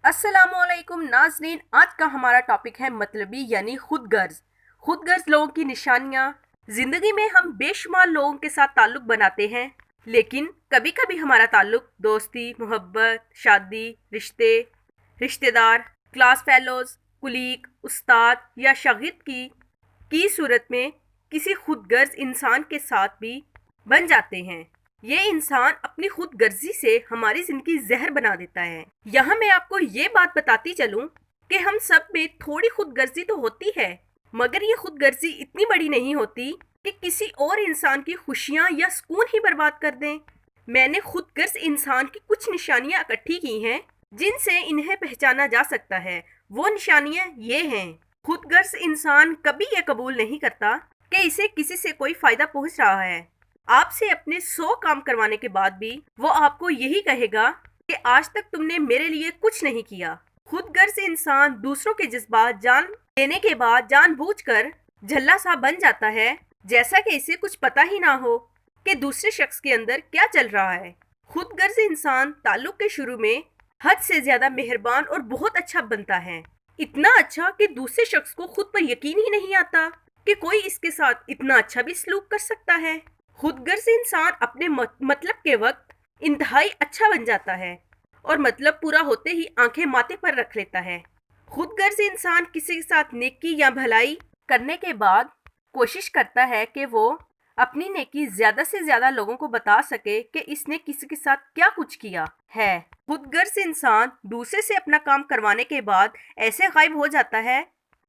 अस्सलाम वालेकुम नाज़रीन, आज का हमारा टॉपिक है मतलबी यानी खुदगर्ज। खुदगर्ज लोगों की निशानियाँ। जिंदगी में हम बेशुमार लोगों के साथ ताल्लुक बनाते हैं, लेकिन कभी कभी हमारा ताल्लुक दोस्ती, मोहब्बत, शादी, रिश्ते, रिश्तेदार, क्लास फेलोज, कुलीग, उस्ताद या शागिर्द की सूरत में किसी खुदगर्ज इंसान के साथ भी बन जाते हैं। ये इंसान अपनी खुद गर्जी से हमारी जिंदगी जहर बना देता है। यहाँ मैं आपको ये बात बताती चलूं कि हम सब में थोड़ी खुद गर्जी तो होती है, मगर ये खुद गर्जी इतनी बड़ी नहीं होती कि किसी और इंसान की खुशियाँ या सुकून ही बर्बाद कर दें। मैंने खुद गर्ज इंसान की कुछ निशानियाँ इकट्ठी की हैं जिनसे इन्हें पहचाना जा सकता है। वो निशानियाँ ये हैं। खुद गर्ज इंसान कभी ये कबूल नहीं करता कि इसे किसी से कोई फायदा पहुंच रहा है। आपसे अपने 100 काम करवाने के बाद भी वो आपको यही कहेगा कि आज तक तुमने मेरे लिए कुछ नहीं किया। खुदगर्ज इंसान दूसरों के जज्बात जान लेने के बाद जानबूझकर झल्ला सा बन जाता है, जैसा कि इसे कुछ पता ही ना हो कि दूसरे शख्स के अंदर क्या चल रहा है। खुदगर्ज इंसान ताल्लुक के शुरू में हद से ज्यादा मेहरबान और बहुत अच्छा बनता है, इतना अच्छा कि दूसरे शख्स को खुद पर यकीन ही नहीं आता कि कोई इसके साथ इतना अच्छा भी सलूक कर सकता है। खुदगर्ज इंसान अपने मतलब के वक्त इंतहाई अच्छा बन जाता है और मतलब पूरा होते ही आंखें माथे पर रख लेता है। खुदगर्ज इंसान किसी के साथ नेकी या भलाई करने के बाद कोशिश करता है कि वो अपनी नेकी ज्यादा से ज्यादा लोगों को बता सके कि इसने किसी के साथ क्या कुछ किया है। खुदगर्ज इंसान दूसरे से अपना काम करवाने के बाद ऐसे गायब हो जाता है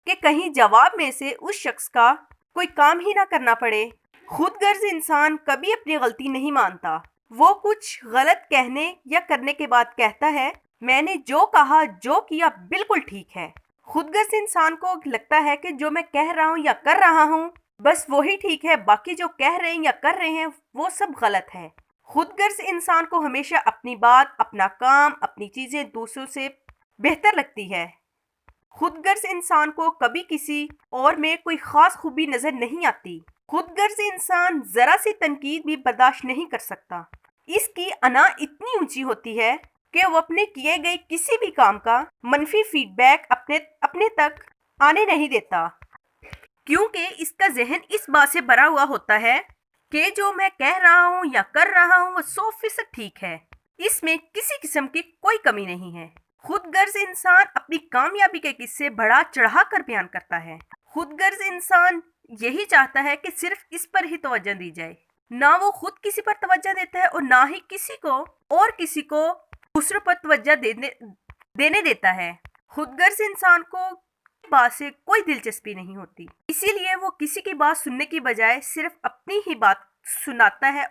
कि कहीं जवाब में से उस शख्स का कोई काम ही ना करना पड़े। खुदगर्ज इंसान कभी अपनी गलती नहीं मानता। वो कुछ गलत कहने या करने के बाद कहता है, मैंने जो कहा जो किया बिल्कुल ठीक है। खुदगर्ज इंसान को लगता है कि जो मैं कह रहा हूँ या कर रहा हूँ बस वही ठीक है, बाकी जो कह रहे हैं या कर रहे हैं वो सब गलत है। खुदगर्ज इंसान को हमेशा अपनी बात, अपना काम, अपनी चीजें दूसरों से बेहतर लगती है। खुदगर्ज इंसान को कभी किसी और में कोई खास खूबी नजर नहीं आती। खुदगर्ज इंसान जरा सी तनकीद भी बर्दाश्त नहीं कर सकता। इसकी अना इतनी ऊंची होती है कि वो अपने किए गए किसी भी काम का मनफी फीडबैक अपने तक आने नहीं देता, क्योंकि इसका जहन इस बात से भरा हुआ होता है कि जो मैं कह रहा हूँ या कर रहा हूँ वो 100% ठीक है, इसमें किसी किस्म की कोई कमी नहीं है। खुदगर्ज इंसान अपनी कामयाबी के किस्से बढ़ा चढ़ा कर बयान करता है। खुदगर्ज इंसान यही चाहता है कि सिर्फ इस पर ही तवज्जो दी जाए, ना वो खुद किसी पर तवज्जो देता है और ना ही किसी को दूसरों पर तवज्जो देने देता है। खुदगर्ज इंसान को बात से कोई दिलचस्पी नहीं होती, इसीलिए वो किसी की बात सुनने की बजाय सिर्फ अपनी ही बात सुनाता है,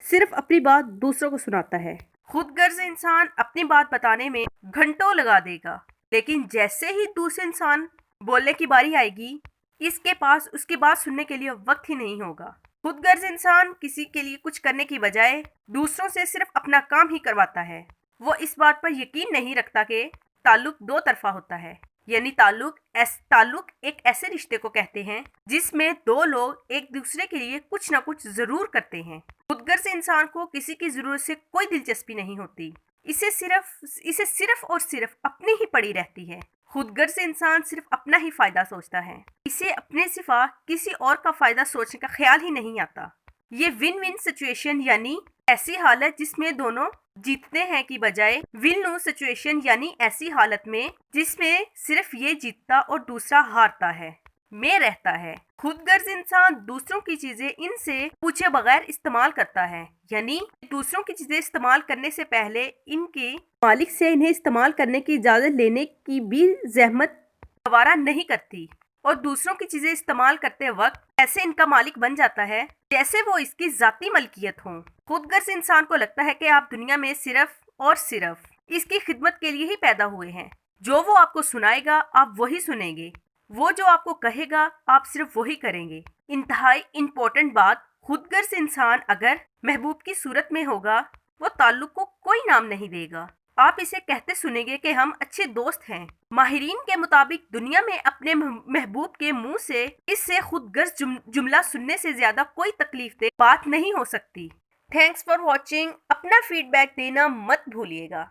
सिर्फ अपनी बात दूसरों को सुनाता है। खुदगर्ज इंसान अपनी बात बताने में घंटों लगा देगा, लेकिन जैसे ही दूसरे इंसान बोलने की बारी आएगी इसके पास उसकी बात सुनने के लिए वक्त ही नहीं होगा। खुदगर्ज इंसान किसी के लिए कुछ करने की बजाय दूसरों से सिर्फ अपना काम ही करवाता है। वो इस बात पर यकीन नहीं रखता कि ताल्लुक दो तरफा होता है, यानी ताल्लुक एक ऐसे रिश्ते को कहते हैं जिसमें दो लोग एक दूसरे के लिए कुछ ना कुछ जरूर करते हैं। खुदगर्ज इंसान को किसी की जरूरत से कोई दिलचस्पी नहीं होती, इसे सिर्फ और सिर्फ अपनी ही पड़ी रहती है। खुदगर्ज इंसान सिर्फ अपना ही फायदा सोचता है, इसे अपने सिवा किसी और का फायदा सोचने का ख्याल ही नहीं आता। ये विन विन सिचुएशन यानी ऐसी हालत जिसमें दोनों जीतते हैं की बजाय विन लूज सिचुएशन यानी ऐसी हालत में जिसमें सिर्फ ये जीतता और दूसरा हारता है में रहता है। खुदगर्ज इंसान दूसरों की चीजें इनसे पूछे बगैर इस्तेमाल करता है, यानी दूसरों की चीजें इस्तेमाल करने से पहले इनके मालिक से इन्हें इस्तेमाल करने की इजाजत लेने की भी जहमत गवारा नहीं करती और दूसरों की चीजें इस्तेमाल करते वक्त ऐसे इनका मालिक बन जाता है जैसे वो इसकी जाती मलकियत हो। खुदगर्ज इंसान को लगता है कि आप दुनिया में सिर्फ और सिर्फ इसकी खिदमत के लिए ही पैदा हुए हैं। जो वो आपको सुनाएगा आप वही सुनेंगे, वो जो आपको कहेगा आप सिर्फ वही करेंगे। इंतहाई इम्पोर्टेंट बात, खुदगर्ज इंसान अगर महबूब की सूरत में होगा वो ताल्लुक को कोई नाम नहीं देगा। आप इसे कहते सुनेंगे कि हम अच्छे दोस्त हैं। माहिरीन के मुताबिक दुनिया में अपने महबूब के मुंह से इससे खुदगर्ज जुमला सुनने से ज्यादा कोई तकलीफ दे बात नहीं हो सकती। Thanks for watching. अपना फीडबैक देना मत भूलिएगा।